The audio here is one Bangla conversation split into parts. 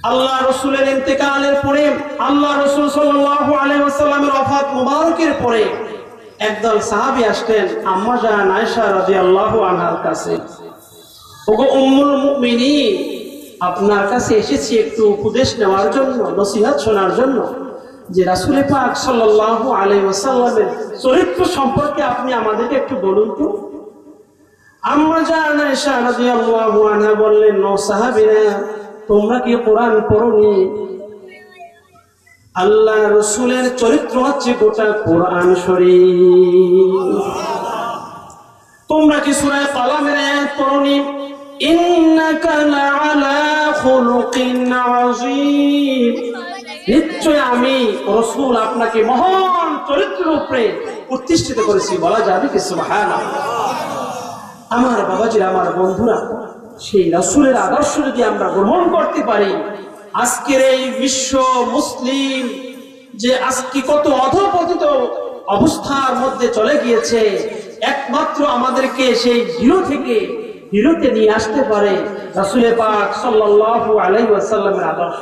আল্লাহ রাসূলের ইন্তেকালের পরে, আল্লাহ রাসূল সাল্লাল্লাহু আলাইহি ওয়াসাল্লামের ওফাত মুবারকের পরে একদল সাহাবী আসলেন আম্মা জান আয়েশা রাদিয়াল্লাহু আনহার কাছে। ওগো উম্মুল মুমিনিন, আপনার কাছে এসেছি একটু উপদেশ নেওয়ার জন্য, নসিহত শোনার জন্য, যে রাসূল পাক সাল্লাল্লাহু আলাইহি ওয়াসাল্লামের চরিত্র সম্পর্কে আপনি আমাদেরকে একটু বলুন তো। আম্মা জান আয়েশা রাদিয়াল্লাহু আনহা বললেন, ও সাহাবীরা, তোমরা কি কোরআন পড়োনি? আল্লাহ রাসূলের চরিত্র হচ্ছে গোটা কোরআন শরীফ। তোমরা কি সূরা কালামের আয়াত পড়োনি? ইন্নাকা লাআলা খুলুকিন আযীম, নিশ্চয় আমি রাসূল আপনাকে মহান চরিত্রের উপরে প্রতিষ্ঠিত করেছি। বলা যাবে কি সুবহানাল্লাহ? আমার বাবাজিরা, আমার বন্ধুরা, সেই রাসূলের আদর্শ যদি আমরা গ্রহণ করতে পারি, আজকের এই বিশ্ব মুসলিম যে আজকে কত অধঃপতিত অবস্থার মধ্যে চলে গিয়েছে, একমাত্র আমাদেরকে সেই জিরো থেকে হিরোতে নিয়ে আসতে পারে রাসূল পাক সাল্লাল্লাহু আলাইহি ওয়াসাল্লামের আদর্শ।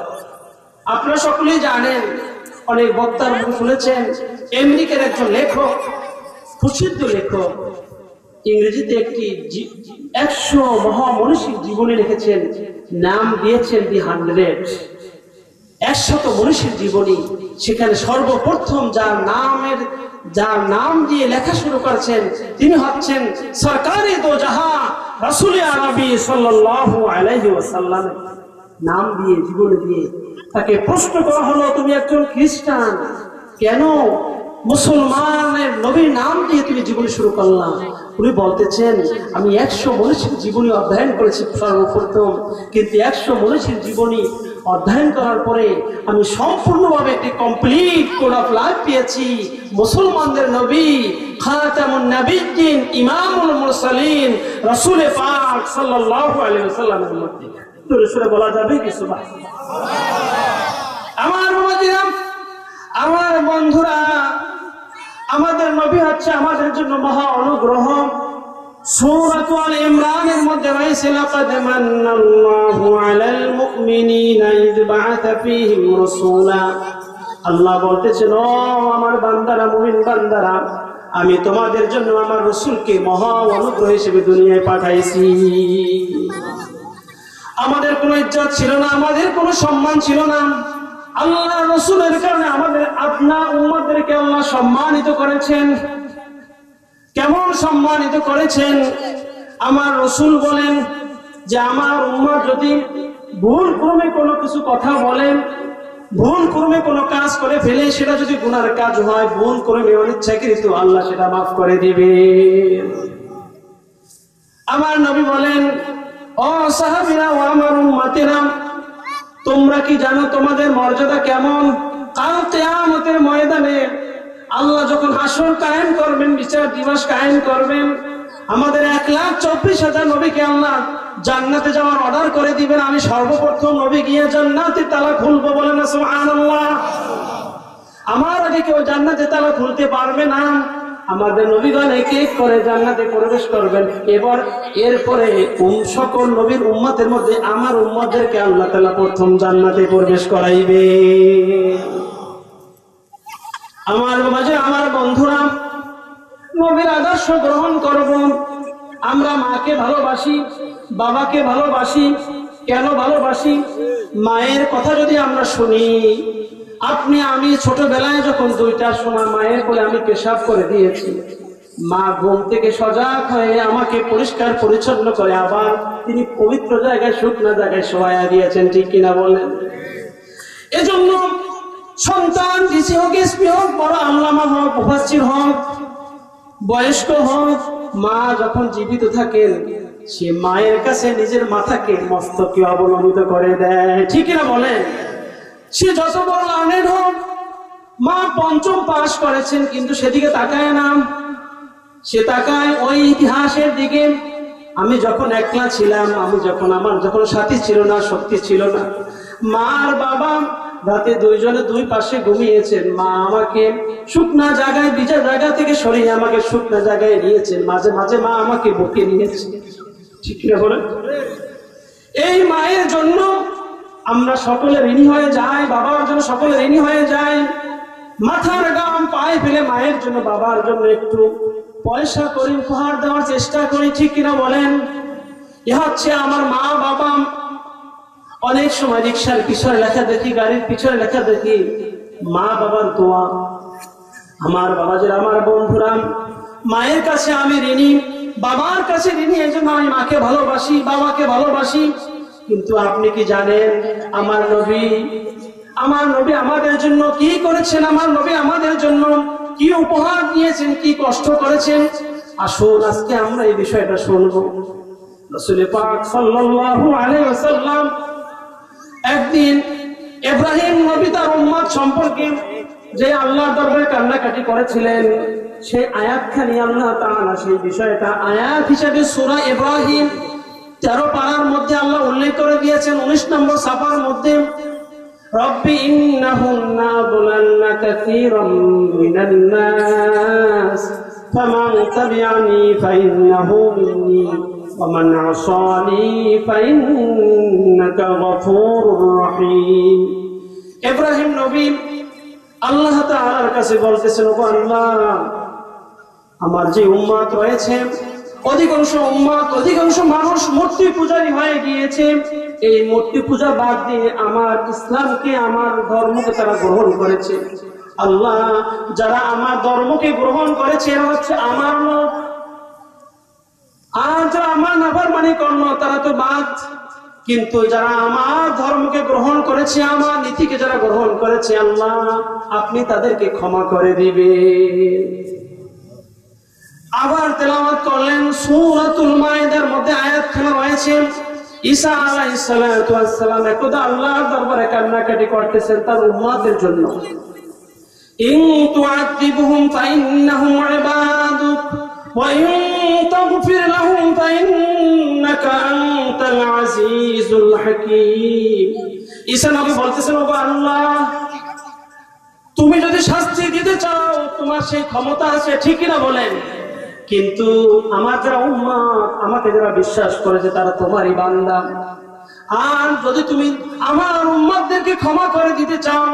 আপনারা সকলেই জানেন, অনেক বক্তার মুখে শুনেছেন, আমেরিকার একজন লেখক, প্রসিদ্ধ লেখক, ইংরেজিতে একটি 100 মহামনীষীর জীবনী লিখেছেন, নাম দিয়েছেন দি 100। 100 মনীষীর জীবনী। সেখানে সর্বপ্রথম যার নাম দিয়ে লেখা শুরু করেছেন তিনি হচ্ছেন সরকারে দো জাহান রাসূল আরবি সাল্লাল্লাহু আলাইহি ওয়াসাল্লাম। নাম দিয়ে, জীবনী দিয়ে তাকে প্রশ্ন করা হলো, তুমি একজন খ্রিস্টান, কেন মুসলমানের নবীর নাম দিয়ে তুমি জীবনী শুরু করলাম? উনি বলতেছেন, আমি 100 মনীষীর জীবনী অধ্যয়ন করেছি সর্বপ্রথম, কিন্তু 100 মনীষীর জীবনী অধ্যয়ন করার পরে আমি সম্পূর্ণভাবে একটি কমপ্লিট কোড অফ লাইফ পেয়েছি। মুসলমানদের নবী, খাতামুন নবিয়্যিন, ইমামুল মুরসালিন রাসূল পাক সাল্লাল্লাহু আলাইহি ওয়াসাল্লামের মধ্যে। তো রাসূলে বলা যাবে কি সুবহানাল্লাহ? আমার বাবাজিরা, আমার বন্ধুরা, আমাদের নবী হচ্ছে আমাদের জন্য মহা অনুগ্রহ। সূরা আল ইমরানের মধ্যে রয়েছে, লাকাদ মান্নাল্লাহু আলাল মুমিনিনা ইয বা'আথা ফীহিম রাসূলা। আল্লাহ বলতেছেন, ও আমার বান্দারা, মুমিন বান্দারা, আমি তোমাদের জন্য আমার রাসূলকে মহা অনুগ্রহ হিসেবে দুনিয়ায় পাঠাইছি। আমাদের কোনো ইজ্জত ছিল না, আমাদের কোনো সম্মান ছিল না। আল্লাহ রাসূলের কারণে আমাদের আপনার উম্মতদেরকে আল্লাহ সম্মানিত করেছেন। কেমন সম্মানিত করেছেন? আমার রাসূল বলেন যে আমার উম্মত যদি ভুল ক্রমে কোনো কিছু কথা বলেন, ভুল ক্রমে কোনো কাজ করে ফেলে, সেটা যদি গুনার কাজ হয়, ভুল ক্রমে অনিচ্ছাকৃত, আল্লাহ সেটা মাফ করে দিবে। আমার নবী বলেন, ও সাহাবীরা, ও আমার উম্মতেরা, তোমরা কি জানো তোমাদের মর্যাদা কেমন? কাল কিয়ামতের ময়দানে আল্লাহ যখন হাসর কায়েম করবেন, বিচার দিবস কায়েম করবেন, আমাদের 1,24,000 নবীকে আল্লাহ জান্নাতে যাওয়ার অর্ডার করে দিবেন। আমি সর্বপ্রথম নবী গিয়ে জান্নাতের তালা খুলবো, বলেন না সুবহানাল্লাহ? আমার আগে কেউ জান্নাতের তালা খুলতে পারবে না। আমাদের নবীগণ এক এক করে জান্নাতে প্রবেশ করবেন। এরপরে সকল নবীর উম্মতের মধ্যে আমার উম্মতদেরকে আল্লাহ তাআলা প্রথম জান্নাতে প্রবেশ করাইবে। আমার মাঝে আমার বন্ধুরা, নবীর আদর্শ গ্রহণ করব। আমরা মাকে ভালোবাসি, বাবাকে ভালোবাসি। কেন ভালোবাসি? মায়ের কথা যদি আমরা শুনি, আমি ছোটবেলায় যখন 2টার সময় মায়ের কোলে আমি পেশাব করে দিয়েছি, মা ঘুম থেকে সজাগ হয়ে আমাকে পরিষ্কার পরিচ্ছন্ন করে আবার তিনি পবিত্র জায়গায়, শুকনো জায়গায় শোয়া দিয়েছেন। ঠিক কিনা বলেন? এজন্য সন্তান ডিসি হোক, এসপি হোক, বড় আল্লামা হোক, মুফাসসির হোক, বয়স্ক হোক, মা যখন জীবিত থাকেন, সে মায়ের কাছে নিজের মাথাকে, মস্তকে অবলম্বিত করে দেয়। ঠিক কিনা বলেন? সে যত বড় লার্নেড হোক, মা 5ম পাস করেছেন, কিন্তু সেদিকে তাকায় না। সে তাকায় ওই ইতিহাসের দিকে। আমি যখন একলা ছিলাম, আমার যখন সাথী ছিল না, শক্তি ছিল না, মা আর বাবা রাতে দুইজনে দুই পাশে ঘুমিয়েছেন। মা আমাকে শুকনা জায়গায়, ভিজা জায়গা থেকে সরিয়ে আমাকে শুকনা জায়গায় নিয়েছেন। মাঝে মাঝে মা আমাকে বুকে নিয়েছে। ঠিক কিনা বলেন? এই মায়ের জন্য আমরা সকলে ঋণী হয়ে যাই, বাবার জন্য সকলে ঋণী হয়ে যায়। মাথার গাম পায়ে ফেলে মায়ের জন্য বাবার জন্য একটু পয়সা করি, উপহার দেওয়ার চেষ্টা করি, ঠিক কিনা বলেন? এ হচ্ছে আমার মা বাবা। অনেক সময় রিক্সার পিছনে লেখা দেখি, গাড়ির পিছনে লেখা দেখি মা বাবার দোয়া। আমার বাবাজির, আমার বন্ধুরা, মায়ের কাছে আমি ঋণী, বাবার কাছে ঋণী, এই জন্য আমি মাকে ভালোবাসি, বাবাকে ভালোবাসি। কিন্তু আপনি কি জানেন আমার নবী আমাদের জন্য কি করেছেন? আমার নবী আমাদের জন্য কি উপহার দিয়েছেন, কি কষ্ট করেছেন? আসুন আজকে আমরা এই বিষয়টা শুনবো। রাসূল পাক সাল্লাল্লাহু আলাইহি ওয়াসাল্লাম একদিন ইব্রাহিম নবী তার উম্মত সম্পর্কে যে আল্লাহর দরবারে কান্নাকাটি করেছিলেন, সেই আয়াতখানি আল্লাহ তাআলা সেই বিষয়টা আয়াত হিসেবে সূরা ইব্রাহিম 13 পারার মধ্যে আল্লাহ উল্লেখ করে দিয়েছেন। 19 নম্বর সাফার মধ্যে রব্বি ইন্নাহুন্না আদলাল্না কাসীরাম মিনান নাস ফামান তাবিআনি ফাইন্নাহু মিন্নী ওয়া মান আসানি ফাইন্নাকা গফুরুর রহিম। ইব্রাহিম নবী আল্লাহ তাআলার কাছে বলতেছেন, ওগো আল্লাহ, আমার যে উম্মত রয়েছে অধিকাংশ মানুষ মূর্তি পূজারী হয়ে গিয়েছে। এই মূর্তি পূজা বাদ দিয়ে আমার ইসলামকে, আমার ধর্মকে তারা গ্রহণ করেছে। আল্লাহ, যারা আমার ধর্মকে গ্রহণ করেছে এরা হচ্ছে আমার লোক, আর যারা আমার নাফরমানি করলো তারা তো বাদ। কিন্তু যারা আমার ধর্মকে গ্রহণ করেছে, আমার নীতিকে যারা গ্রহণ করেছে, আল্লাহ আপনি তাদেরকে ক্ষমা করে দিবেন। আবার তেলাওয়াত করলেন সূরাতুল মাইদার মধ্যে আয়াতখানা রয়েছে। ঈসা আলাইহিস সালাতু ওয়াস সালাম একদা আল্লাহর দরবারে কান্নাকাটি করতেছেন তার উম্মতের জন্য। ইন তুআযিবহুম ফাইন্নাহুম ইবাদুক ওয়া ইন তাগফির লাহুম ফাইন্নাকা আনতাল আজিজুল হাকীম। ঈসা নবী বলতেছেন, ওগো আল্লাহ, তুমি যদি শাস্তি দিতে চাও তোমার সেই ক্ষমতা আছে, ঠিক কিনা বলেন? কিন্তু আমার যারা উম্মত, আমাকে যারা বিশ্বাস করেছে তারা তোমারই বান্দা। আর যদি তুমি আমার উম্মতদেরকে ক্ষমা করে দিতে চাও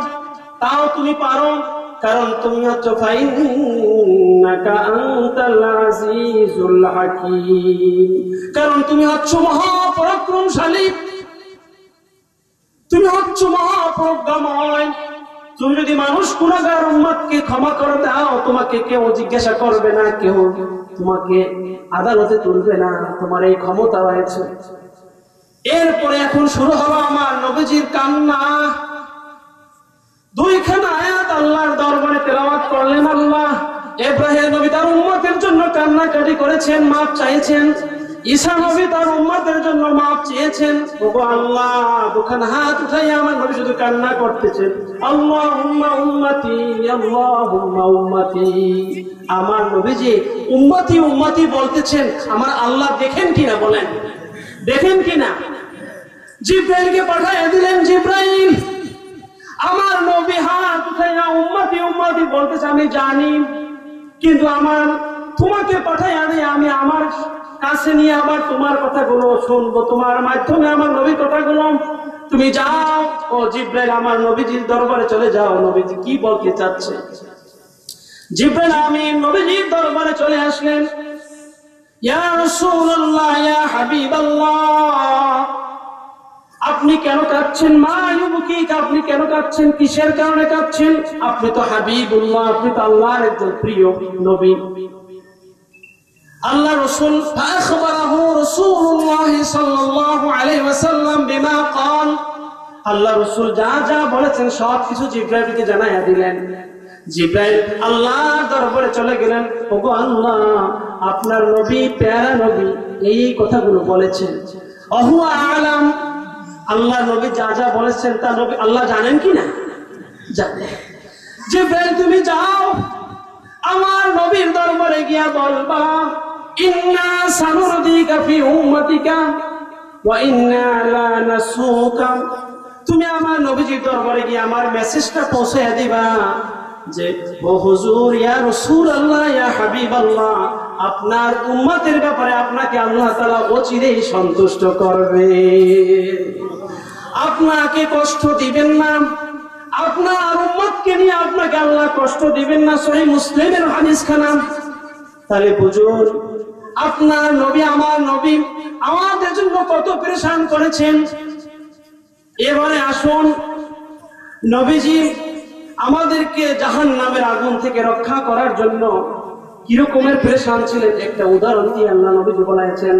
তাও তুমি পারো, কারণ তুমি হচ্ছে ফাইন্নাকা আনতাল আজিজুল হাকীম, কারণ তুমি হচ্ছে মহাপরাক্রমশালী, তুমি হচ্ছে মহাপ্রজ্ঞাময়। তুমি যদি মানুষ গুনাহগার উম্মতকে ক্ষমা করে দাও, তোমাকে কেউ জিজ্ঞাসা করবে না, কেউ তোমাকে আদালতে তুলবে না, তোমার এই ক্ষমতা রয়েছে। এরপরে এখন শুরু হলো আমার নবীজির কান্না। দুইখানা আয়াত আল্লাহর দরবারে তেলাওয়াত করলেন। আল্লাহ ইব্রাহিম নবী তার উম্মতের জন্য কান্নাকাটি করেছেন, মাফ চাইছেন। ঈসা নবী তার উম্মতের জন্য মাফ চেয়েছেন। ওগো আল্লাহ, দুখানা হাত উঠাইয়া আমার নবী শুধু কান্না করতেছেন, আল্লাহুম্মা উম্মতি, আল্লাহুম্মা উম্মতি। আমার নবীজি উম্মতি উম্মতি বলতেছেন। আমার আল্লাহ দেখেন কিনা বলেন, দেখেন কিনা? জিব্রাইলকে পাঠাইয়া দিলেন। জিব্রাইল আমার নবী হাত উঠাইয়া উম্মতি উম্মতি বলতেছে, আমি জানি, কিন্তু আমার তোমাকে পাঠাইয়া দিয়ে আমি আমার কাছে নিয়ে আবার তোমার কথাগুলো শুনবো, তোমার মাধ্যমে আমার নবীর কথাগুলো। তুমি যাও, ও জিব্রাইল আমার নবীজির দরবারে চলে যাও, নবীজি কি বলতে চাচ্ছে। জিব্রাইল আমিন নবীজির দরবারে চলে আসলেন। ইয়া রাসূলুল্লাহ, ইয়া হাবিবাল্লাহ, আপনি কেন কাঁদছেন? মা ইউবকিক, আপনি কেন কাঁদছেন? কিসের কারণে কাঁদছেন? আপনি তো হাবিবুল্লাহ, আপনি তো আল্লাহর একজন প্রিয় নবী। আল্লাহ রাসূল ফাখবারাহু রাসূলুল্লাহ সাল্লাল্লাহু আলাইহি ওয়াসাল্লাম বিমা ক্বাল, আল্লাহ রাসূল যা যা বলেছেন সবকিছু জিব্রাইলকে জানাইয়া দিলেন। জিব্রাইল আল্লাহর দরবারে চলে গেলেন। ওগো আল্লাহ, আপনার নবী, প্যারা নবী এই কথাগুলো বলেছেন। অহুয়া আলাম, আল্লাহ নবী যা যা বলেছেন তা নবী আল্লাহ জানেন কি না? জানেন। জিব্রাইল তুমি যাও, আমার নবীর দরবারে গিয়া বলবা, ইন্না সানুরদিকা ফি উম্মতিকা ওয়া ইন্না লা নাসুকা। তুমি আমার নবীজির দরবারে গিয়ে আমার মেসেজটা পৌঁছায়া দিবা যে, ও হুজুর, ইয়া রাসূলুল্লাহ, ইয়া হাবিবাল্লাহ, আপনার উম্মতের ব্যাপারে আপনাকে আল্লাহ তাআলা অচিরেই সন্তুষ্ট করবে। আপনাকে কষ্ট দিবেন না, আপনার উম্মতকে নিয়ে আপনাকে আল্লাহ কষ্ট দিবেন না। সহিহ মুসলিমের হাদিস খানা। তাহলে বুঝুন আপনার নবী, আমার নবী আমাদের জন্য কত পেরেশান করেছেন। এবারে আসুন, নবীজি আমাদেরকে জাহান্নামের আগুন থেকে রক্ষা করার জন্য কিরকমের পেরেশান ছিলেন একটা উদাহরণ দিয়ে আল্লাহ নবীজি বলেছেন,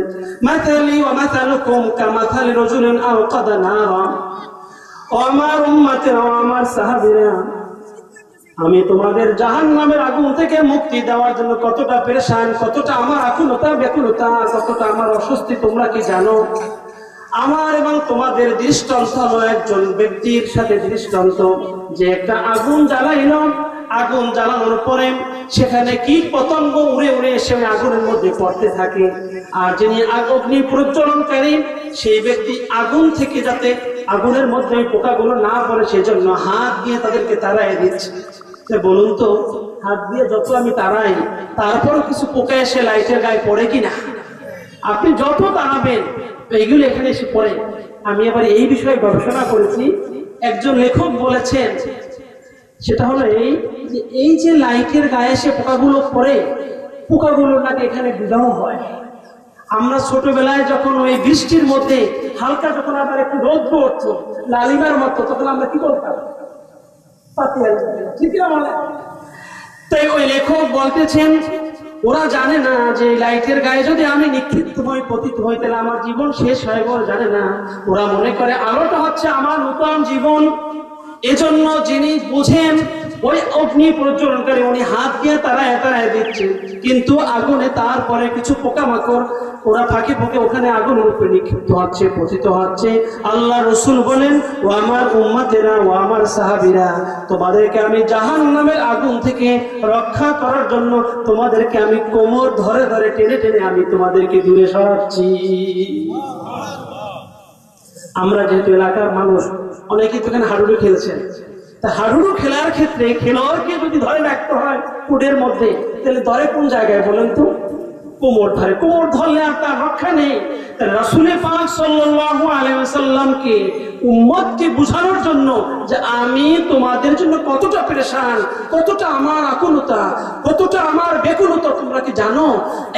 মাথালি ওয়া মাথালুকুম কামাথালি রাজুলিন আওকাদা নারা। ও আমার উম্মতেরা, ও আমার সাহাবীরা, আমি তোমাদের জাহান্নামের আগুন থেকে মুক্তি দেওয়ার জন্য কতটা পেরেশান, কতটা আমার আকুলতা ব্যাকুলতা, কতটা আমার অস্বস্তি তোমরা কি জানো? আমার এবং তোমাদের দৃষ্টান্ত হলো একজন ব্যক্তির সাথে দৃষ্টান্ত, যে একটা আগুন জ্বালাইল, আগুন জ্বালানোর পরে সেখানে কীট পতঙ্গ উড়ে উড়ে এসে আগুনের মধ্যে পড়তে থাকে। আর যিনি অগ্নি প্রজ্বলনকারী সেই ব্যক্তি আগুন থেকে যাতে আগুনের মধ্যে পোকাগুলো না পড়ে সেজন্য হাত দিয়ে তাদেরকে তাড়াই দিচ্ছে। বলুন তো, হাত দিয়ে যত আমি তাড়াই তারপরও কিছু পোকা এসে লাইটের গায়ে পড়ে কিনা? আপনি যত তাড়াবেন এইগুলো এখানে এসে পড়ে। আমি এবার এই বিষয়ে গবেষণা করেছি, একজন লেখক বলেছেন সেটা হলো এই যে লাইটের গায়ে এসে পোকাগুলো পড়ে, পোকাগুলো নাকি এখানে বিবাহ হয়। আমরা ছোটবেলায় যখন ওই বৃষ্টির মধ্যে হালকা যখন আবার একটু রৌদ্র উঠত লালিমার মতো, তখন আমরা কি করতাম? ঠিক না বলে? তাই ওই লেখক বলতেছেন ওরা জানে না যে লাইটের গায়ে যদি আমি নিক্ষিপ্ত হই, পতিত হই, তাহলে আমার জীবন শেষ হয়ে গেল। জানে না, ওরা মনে করে আলোটা হচ্ছে আমার নূতন জীবন। এজন্য যিনি বুঝেন ওই অগ্নি প্রজ্বলনকারী উনি হাত দিয়ে তাড়ায় তাড়ায় দিচ্ছে, কিন্তু আগুনে তারপরে কিছু পোকামাকড় ওরা ফাঁকে ফাঁকে ওখানে আগুনের উপরে নিক্ষিপ্ত হচ্ছে, পতিত হচ্ছে। আল্লাহ রসুল বলেন, ও আমার উম্মতেরা, ও আমার সাহাবীরা, তোমাদেরকে আমি জাহান্নামের আগুন থেকে রক্ষা করার জন্য তোমাদেরকে আমি কোমর ধরে ধরে টেনে টেনে আমি তোমাদেরকে দূরে সরাচ্ছি। আমরা যেহেতু এলাকার মানুষ, অনেকে তো এখানে হাডুডু খেলছেন, তা হাডুডু খেলার ক্ষেত্রে খেলোয়াড়কে যদি ধরে রাখতে হয় কোর্টের মধ্যে, তাহলে ধরে কোন জায়গায় বলেন তো? কোমর ধরে। কোমর ধরলে আর তার রক্ষা নেই। রাসূল পাক সাল্লাল্লাহু আলাইহি ওয়াসাল্লামকে উম্মতকে বোঝানোর জন্য যে আমি তোমাদের জন্য কতটা পেরেশান, কতটা আমার আকুলতা, কতটা আমার ব্যাকুলতা তোমরা কি জানো?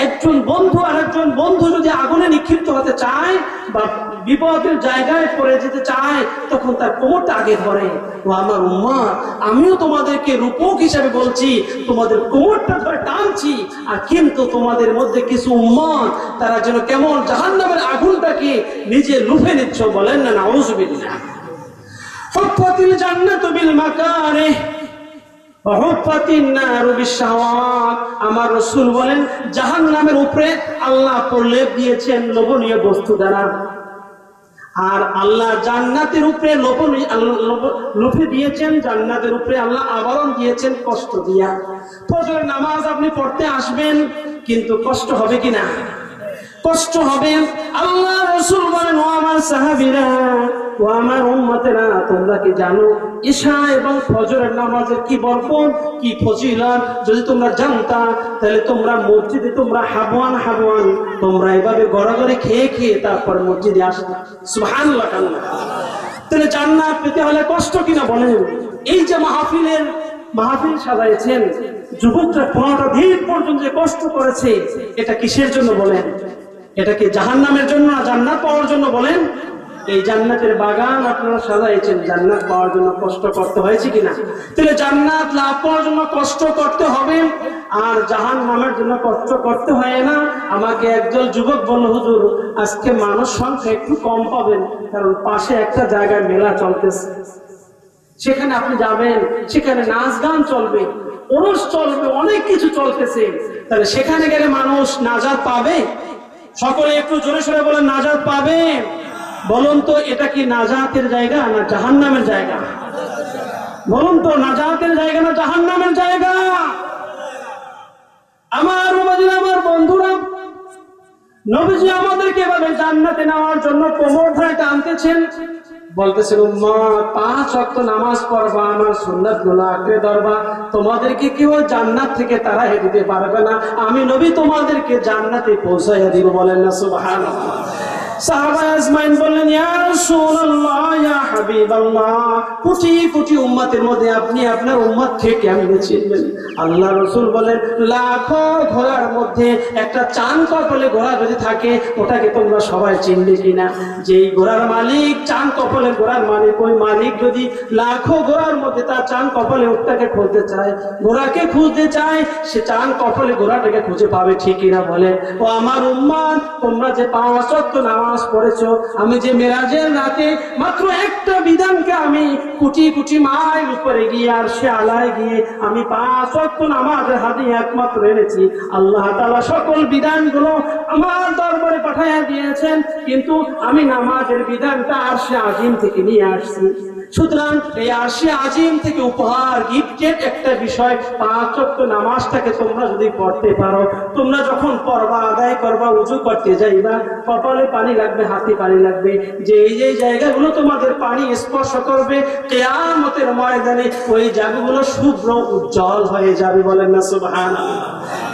একজন বন্ধু আর একজন বন্ধু যদি আগুনে নিক্ষিপ্ত হতে চায় বা বিপদের জায়গায় পড়ে যেতে চায়, তখন তার কোমরটা আগে ধরে। ও আমার উম্মত, আমিও তোমাদেরকে রূপক হিসাবে বলছি, তোমাদের কোমরটা ধরে টানছি। আর কিন্তু তোমাদের মধ্যে কিছু উম্মত তারা যেন কেমন জাহান্নামের আগুনটাকে নিজে লুফে নিচ্ছ। বলেন না নাউযুবিল্লাহ। হুফাতিল জান্নাতু বিল মাকারিহ ওয়া হুফাতিন নারু বিশ-শাহাওয়াত। আমার রাসূল বলেন জাহান্নামের উপরে আল্লাহ প্রলেপ দিয়েছেন লোভনীয় বস্তু দ্বারা, আর আল্লাহ জান্নাতের উপরে লোভে দিয়েছেন, জান্নাতের উপরে আল্লাহ আবরণ দিয়েছেন কষ্ট দিয়া। ফজরের নামাজ আপনি পড়তে আসবেন, কিন্তু কষ্ট হবে কিনা? কষ্ট হবে। আল্লাহ রাসূল বলেন, ও আমার সাহাবীরা, ও আমার উম্মতেরা, তোমরা কি জানো ইশা এবং ফজরের নামাজের কি বরকত, কি ফজিলত? যদি তোমরা জানতা তাহলে তোমরা মসজিদে তোমরা হাবওয়ান হাবওয়ান তোমরা এভাবে গড়াগড়ি খেয়ে খেয়ে তারপর মসজিদে আসবে। সুবহানাল্লাহ। তাহলে জান্নাত পেতে হলে কষ্ট কিনা বলেন? এই যে মাহফিল সাজাইছেন, যুবকরা 15টা দিন পর্যন্ত যে কষ্ট করেছে, এটা কিসের জন্য বলেন? এটা কি জাহান্নামের জন্য না জান্নাত পাওয়ার জন্য বলেন? এই জান্নাতের বাগান আপনারা সাজাইছেন জান্নাত পাওয়ার জন্য, কষ্ট করতে হয়েছে কিনা? তাহলে জান্নাত লাভ করার জন্য কষ্ট করতে হবে, আর জাহান্নামের জন্য কষ্ট করতে হয় না। আমাকে একজন যুবক বলল, হুজুর আজকে মানুষ সংখ্যা একটু কম পাবেন, কারণ পাশে একটা জায়গায় মেলা চলতেছে, সেখানে আপনি যাবেন, সেখানে নাচ গান চলবে, ওরস চলবে, অনেক কিছু চলতেছে। তাহলে সেখানে গেলে মানুষ নাজাত পাবে? সকলে একটু জোরে সরে বলেন, নাজাত পাবে? বলুন তো, এটা কি নাজাতের জায়গা না জাহান্নামের জায়গা? বলুন তো, নাজাতের জায়গা না জাহান্নামের জায়গা? আমার বন্ধুরা, নবীজি আমাদেরকে এভাবে জান্নাতে নেওয়ার জন্য কোমর ধরে টানতেছেন, বলতেছেন উম্মত 5 ওয়াক্ত নামাজ পড়বা, আমার সুন্নাতগুলো আঁকড়ে ধরবা, তোমাদেরকে কেউ জান্নাত থেকে তাড়াই দিতে পারবে না। আমি নবী তোমাদেরকে জান্নাতে পৌঁছাইয়া দিব। বলেন না সুবহানাল্লাহ। সাহাবা আজমাইন বললেন, ইয়া রাসূলুল্লাহ, ইয়া হাবিবাল্লাহ, কোটি কোটি উম্মতের মধ্যে আপনি আপনার উম্মতকে কেমনে চিনবেন? আল্লাহ রাসূল বলেন, লাখো ঘোড়ার মধ্যে একটা চান কপালে ঘোড়া যদি থাকে, ওটাকে তোমরা সবাই চিনবে কিনা? যেই ঘোড়ার মালিক, চান কপালের ঘোড়ার মালিক, ওই মালিক যদি লাখো ঘোড়ার মধ্যে তার চান কপালে উটটাকে খুঁজতে চায়, ঘোড়াকে খুঁজতে চায়, সে চান কপালে ঘোড়াটাকে খুঁজে পাবে, ঠিক কিনা বলে? ও আমার উম্মত, তোমরা যে 5 ওয়াক্ত নামাজ পড়েছো, আমি যে মেরাজের রাতে মাত্র একটা বিধানকে আমি কোটি কোটি মাইল উপরে গিয়ে আর সে আলায় গিয়ে আমি 5 ওয়াক্ত নামাজের হাদিয়া একমাত্র এনেছি। আল্লাহ তাআলা সকল বিধানগুলো আমার দরবারে পাঠাইয়া দিয়েছেন, কিন্তু আমি নামাজের বিধানটা আরশে আজিম থেকে নিয়ে আসছি। সুতরাং এই আরশে আজিম থেকে উপহার, গিফটেড একটা বিষয় 5 ওয়াক্ত নামাজটাকে তোমরা যদি পড়তে পারো, তোমরা যখন পড়বা, আদায় করবা, উযু করতে যাইবা, কপালে পানি লাগবে, হাতে পানি লাগবে, যে এই জায়গাগুলো তোমাদের পানি স্পর্শ করবে, কিয়ামতের ময়দানে ওই জায়গাগুলো শুভ্র উজ্জ্বল হয়ে যাবে। বলেন না সুবহানাল্লাহ।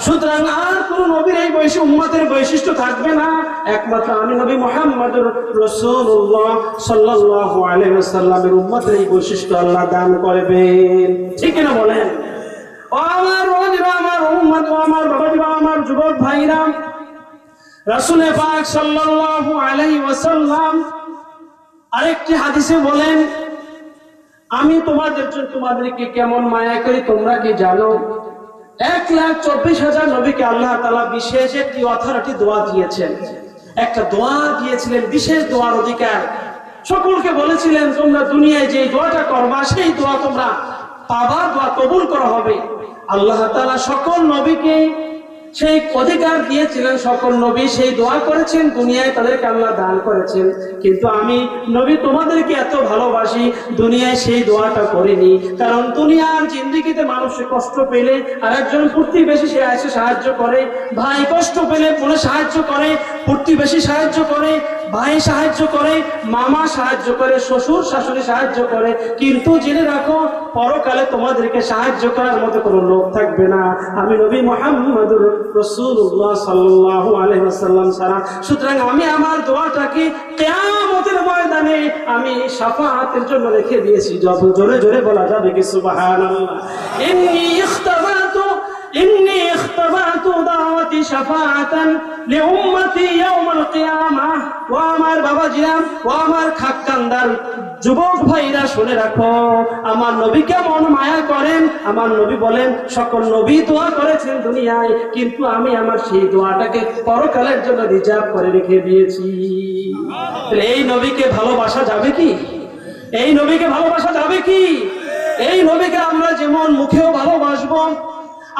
সুতরাং আর কোন নবীর এই উম্মতের বৈশিষ্ট্য থাকবে না, একমাত্র আমি নবী মুহাম্মদুর রাসূলুল্লাহ সাল্লাল্লাহু আলাইহি ওয়াসাল্লামের উম্মতের এই বৈশিষ্ট্য আল্লাহ দান করবেন, ঠিক না বলেন? ও আমার ওয়াজিরা, আমার উম্মত, ও আমার বাবাজিরা, আমার যুবক ভাইরা, রাসূল পাক সাল্লাল্লাহু আলাইহি ওয়াসাল্লাম আরেকটি হাদিসে বলেন, আমি তোমাদেরকে কেমন মায়া করি তোমরা কি জানো? 1,24,000 নবীকে আল্লাহ তাআলা বিশেষ একটি অথরিটি দোয়া দিয়েছেন, একটা দোয়া দিয়েছিলেন, বিশেষ দোয়ার অধিকার। সকলকে বলেছিলেন, তোমরা দুনিয়ায় যে দোয়াটা করবা সেই দোয়া তোমরা পাবা, দোয়া কবুল করা হবে। আল্লাহ তাআলা সকল নবীকে সেই অধিকার দিয়েছিলেন, সকল নবী সেই দোয়া করেছেন, দুনিয়ায় তাদেরকে আল্লাহ দান করেছেন। কিন্তু আমি নবী তোমাদেরকে এত ভালোবাসি, দুনিয়ায় সেই দোয়াটা করিনি। কারণ দুনিয়ার জিন্দেগিতে মানুষে কষ্ট পেলে আরেকজন প্রতিবেশী সে এসে সাহায্য করে, ভাই কষ্ট পেলে বোনে সাহায্য করে, প্রতিবেশী সাহায্য করে, ভাই সাহায্য করে, মামা সাহায্য করে, শ্বশুর শাশুড়ি সাহায্য করে। কিন্তু জেনে রাখো, পরকালে তোমাদেরকে সাহায্য করার মতো কোনো লোক থাকবে না, আমি নবী মুহাম্মদুর রাসূলুল্লাহ সাল্লাল্লাহু আলাইহি ওয়াসাল্লাম ছাড়া। সুতরাং আমি আমার দোয়াটাকে কিয়ামতের ময়দানে আমি শাফাআতের জন্য রেখে দিয়েছি। যত জোরে জোরে বলা যাবে কি সুবহানাল্লাহ। ইন্নী ইখতাবাতু দাওয়াতি শাফাআতান লিউম্মতি ইয়াউমাল কিয়ামাহ। ও আমার বাবাজিরা, ও আমার খাক্কান্দার যুবক ভাইরা, শুনে রাখো, আমার নবী কেমন মায়া করেন। আমার নবী বলেন, সকল নবী দোয়া করেছেন দুনিয়ায়, কিন্তু আমি আমার সেই দোয়াটাকে পরকালের জন্য রিজার্ভ করে রেখে দিয়েছি। এই নবীকে ভালোবাসা যাবে কি? এই নবীকে ভালোবাসা যাবে কি? এই নবীকে আমরা যেমন মুখেও ভালোবাসবো,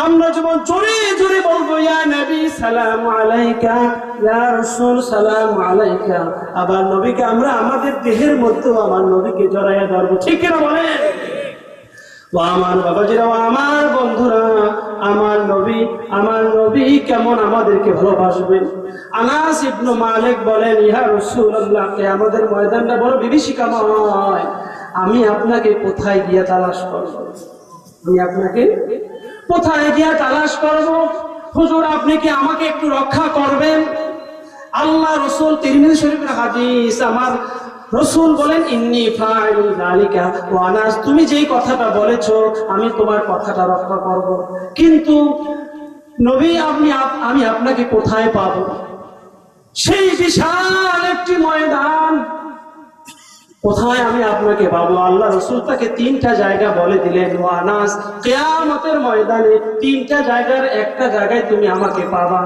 আমরা যেমন জোরে জোরে বলবো, ইয়া নবী সালাম আলাইকা, ইয়া রাসূল সালাম আলাইকা, আবার নবীকে আমরা আমাদের দেহের মধ্যেও আমার নবীকে জড়াইয়া ধরবো, ঠিক না বলেন? ও আমার বাবাজিরা, আমার বন্ধুরা, আমার নবী কেমন আমাদেরকে ভালোবাসবেন। আনাস ইবনে মালিক বলেন, ইয়া রাসূলুল্লাহ, কিয়ামতের ময়দানটা বড় বিভীষিকাময়, আমি আপনাকে কোথায় গিয়ে তালাশ করব? আমি আপনাকে কোথায় গিয়ে তালাশ করব? হুজুর, আপনি কি আমাকে একটু রক্ষা করবেন? আল্লাহ রাসূল, তিরমিজি শরীফের হাদিস, আমার রাসূল বলেন, ইন্নী ফাইলু যালিকা ওয়া আনাস, তুমি যেই কথাটা বলেছো আমি তোমার কথাটা রক্ষা করব। কিন্তু নবী, আমি আপনাকে কোথায় পাবো? সেই বিশাল একটি ময়দান, কোথায় আমি আপনাকে পাবো? আল্লাহ রাসূল তাকে 3টা জায়গা বলে দিলেন, ও আনাস, কিয়ামতের ময়দানে 3টা জায়গার একটা জায়গায় তুমি আমাকে পাবা।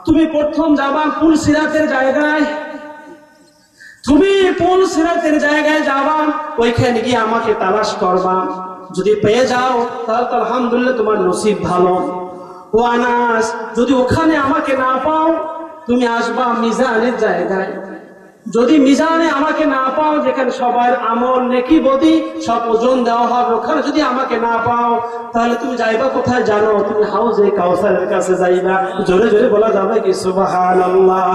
তুমি প্রথম যাবা পুল সিরাতের জায়গায়, তুমি পুল সিরাতের জায়গায় যাবা, ওইখানে গিয়ে আমাকে তালাশ করবা। যদি পেয়ে যাও তাহলে তো আলহামদুলিল্লাহ, তোমার নসিব ভালো। ও আনাস, যদি ওখানে আমাকে না পাও, তুমি আসবা মিজানের জায়গায়। যদি মিজানে আমাকে না পাও, যেখানে সবার আমল নেকি বদি সব ওজন দেওয়া হবে, ওখানে যদি আমাকে না পাও, তাহলে তুমি যাইবা কোথায় জানো? তুমি হাউজে কাউসারের কাছে যাইবা। জোরে জোরে বলা যাবে কি সুবহানাল্লাহ?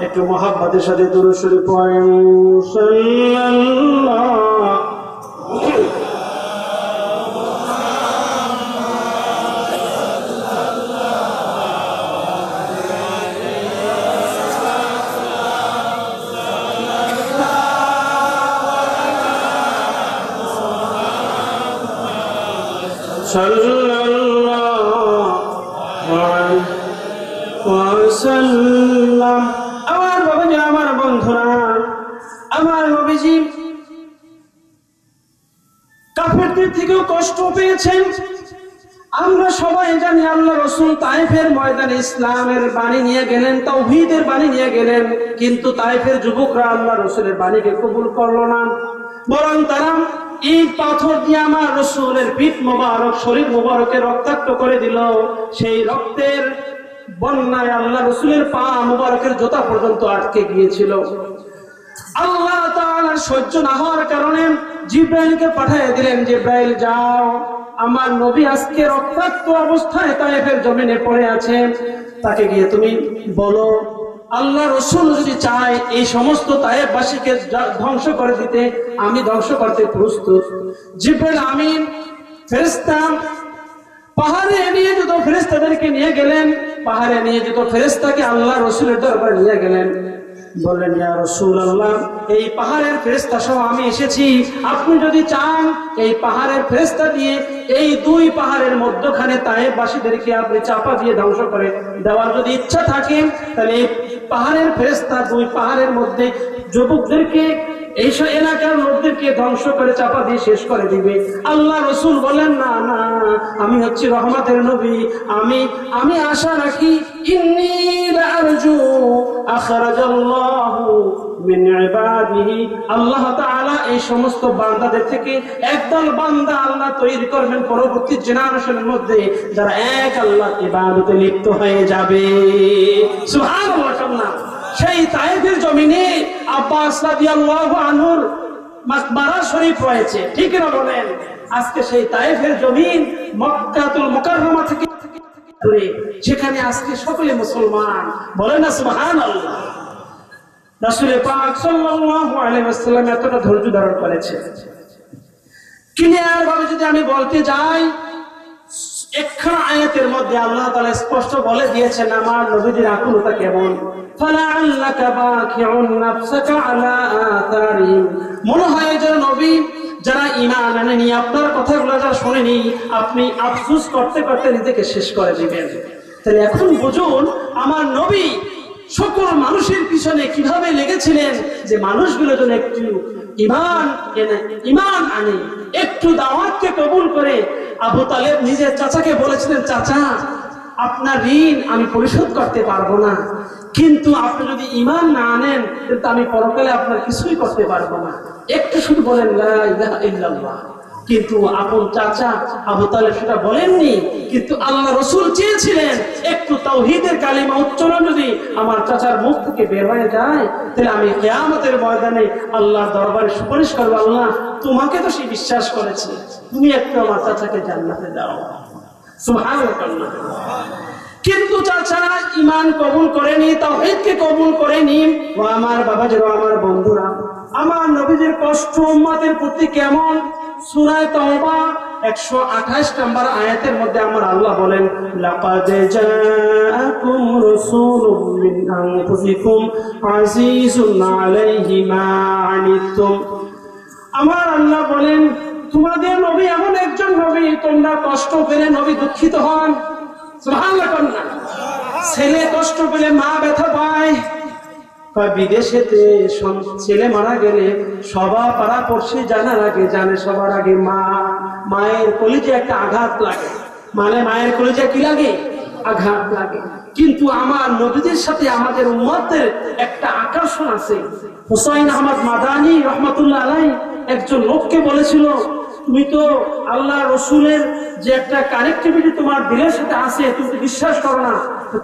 একটু মুহাব্বতের সাথে দুরূদ শরীফ পড়েন, সাল্লাল্লাহু সাল্লাল্লাহু আলাইহি ওয়াসাল্লাম। আমার বাবাজি, আমার বন্ধুরা, আমার নবীজি কাফেরদের থেকেও কষ্ট পেয়েছেন। আমরা সবাই জানি আল্লাহ রাসূল তায়েফের ময়দানে ইসলামের বাণী নিয়ে গেলেন, তাওহীদের বাণী নিয়ে গেলেন, কিন্তু তায়েফের যুবকরা আল্লাহ রাসূলের বাণীকে কবুল করলো না, বরং তারা ইট পাথর দিয়ে আমার রাসূলের পিঠ মোবারক, শরীর মোবারকে রক্তাক্ত করে দিল। সেই রক্তের বন্যায় আল্লাহ রাসূলের পা মোবারকের জুতা পর্যন্ত আটকে গিয়েছিল। আল্লাহ তাআলার সহ্য না হওয়ার কারণে জিব্রাইলকে পাঠিয়ে দিলেন, জিব্রাইল যাও, আমার নবী আজকে রক্তাক্ত অবস্থায় তায়েফের জমিনে পড়ে আছে, তাকে গিয়ে তুমি বলো আল্লাহ রাসূল যদি চায় এই সমস্ত তায়েফবাসীকে ধ্বংস করে দিতে, আমি ধ্বংস করতে প্রস্তুত। জিব্রাইল আমিন ফেরেশতা পাহাড়ে নিয়োজিত ফেরেশতাদেরকে নিয়ে গেলেন, পাহাড়ে নিয়োজিত ফেরেশতাকে আল্লাহ রাসূলের দরবারে নিয়ে গেলেন, বললেন ইয়া রাসূলুল্লাহ, এই পাহাড়ের ফেরেশতা সহ আমি এসেছি, আপনি যদি চান এই পাহাড়ের ফেরেশতা দিয়ে এই দুই পাহাড়ের মধ্যখানে তায়েফবাসীদেরকে আপনি চাপা দিয়ে ধ্বংস করে দেওয়ার যদি ইচ্ছা থাকে, তাহলে এই পাহাড়ের ফেরেশতা দুই পাহাড়ের মধ্যে যুবকদেরকে, এই এলাকার লোকদেরকে ধ্বংস করে চাপা দিয়ে শেষ করে দিবে। আল্লাহ রাসূল বলেন না না, আমি হচ্ছি রহমতের নবী, আমি আশা রাখি, ইন্নী লাআরজু আখরাজাল্লাহু মিন ইবাদিহি, আল্লাহ তাআলা এই সমস্ত বান্দাদের থেকে একদল বান্দা আল্লাহ তৈরি করবেন পরবর্তী জেনারেশনের মধ্যে, যারা এক আল্লাহর ইবাদতে লিপ্ত হয়ে যাবে। সুবহানাল্লাহ। সেই তায়েফের জমিনে আব্বাস রাদিয়াল্লাহু আনহুর মাকবারা শরীফ রয়েছে, ঠিক না বলেন? আজকে সেই তায়েফের জমিন মক্কাতুল মুকাররমা থেকে দূরে, সেখানে আজকে সকলে মুসলমান, বলেন না সুবহানাল্লাহ। রাসূল পাক সাল্লাল্লাহু আলাইহি ওয়াসাল্লাম এতটা ধৈর্য ধারণ করেছে। ক্লিয়ার ভাবে যদি আমি বলতে যাই, একখানা আয়াতের মধ্যে আল্লাহ তাআলা স্পষ্ট বলে দিয়েছেন আমার নবীজির আকুলতা কেমন। ফালাআল্লাকা বাকিউন নাফসাকা আলা আথারিহিম, মনে হয় যে নবী যারা ঈমান আনেনি, আপনার কথাগুলো যারা শোনেনি, আপনি আফসোস করতে করতে নিজেকে শেষ করে দিবেন। তাহলে এখন বুঝুন আমার নবী সকল মানুষের পিছনে কিভাবে লেগেছিলেন যে মানুষগুলো যেন একটু ঈমান আনে, একটু দাওয়াতকে কবুল করে। আবু তালেব নিজের চাচাকে বলেছিলেন, চাচা আপনার ঋণ আমি পরিশোধ করতে পারবো না, কিন্তু আপনি যদি ঈমান না আনেন তাহলে আমি পরকালে আপনার কিছুই করতে পারবো না, একটু শুধু বলেন লা ইলাহা ইল্লাল্লাহ। কিন্তু আপন চাচা আবু তালেব সেটা বলেননি, কিন্তু আল্লাহ রাসূল চেয়েছিলেন একটু তাওহীদের কালিমা উচ্চারণ যদি আমার চাচার মুখ থেকে বের হয়ে যায়, তাহলে আমি কিয়ামতের ময়দানে আল্লাহর দরবারে সুপারিশ করব, আল্লাহ তোমাকে তো সে বিশ্বাস করেছে, তুমি একটু আমার চাচাকে জান্নাতে দাও। সুবহানাল্লাহ। কিন্তু চাচা ঈমান কবুল করেনি, তাওহীদকে কবুল করেনি। ও আমার বাবাজিরা, আমার বন্ধুরা, আমার নবীজির কষ্ট উম্মতের প্রতি কেমন। সূরা তাওবা 128 নম্বর আয়াতের মধ্যে আমার আল্লাহ বলেন, লাকাদ জাআকুম রাসূলুম মিন আনফুসিকুম আজিজুন আলাইহি মা আনিতুম। আমার আল্লাহ বলেন তোমাদের নবী এমন একজন নবী, তোমরা কষ্ট পেলে নবী দুঃখিত হন। সুবহানাল্লাহ। ছেলে কষ্ট পেলে মা ব্যথা পায়। বিদেশেতে ছেলে মারা গেলে সবার পাড়া পড়শি জানার আগে জানে, সবার আগে মায়ের কলিজে একটা আঘাত লাগে, মানে মায়ের কলিজে কি লাগে? আঘাত লাগে। কিন্তু আমার নবীদের সাথে আমাদের উম্মতের একটা আকর্ষণ আছে। হুসাইন আহমদ মাদানী রহমাতুল্লাহ আলাইহি একজন লোককে বলেছিল, তুমি তো আল্লাহ রসুলের যে একটা কানেক্টিভিটি তোমার দিলের সাথে আছে, তুমি তো বিশ্বাস করো না,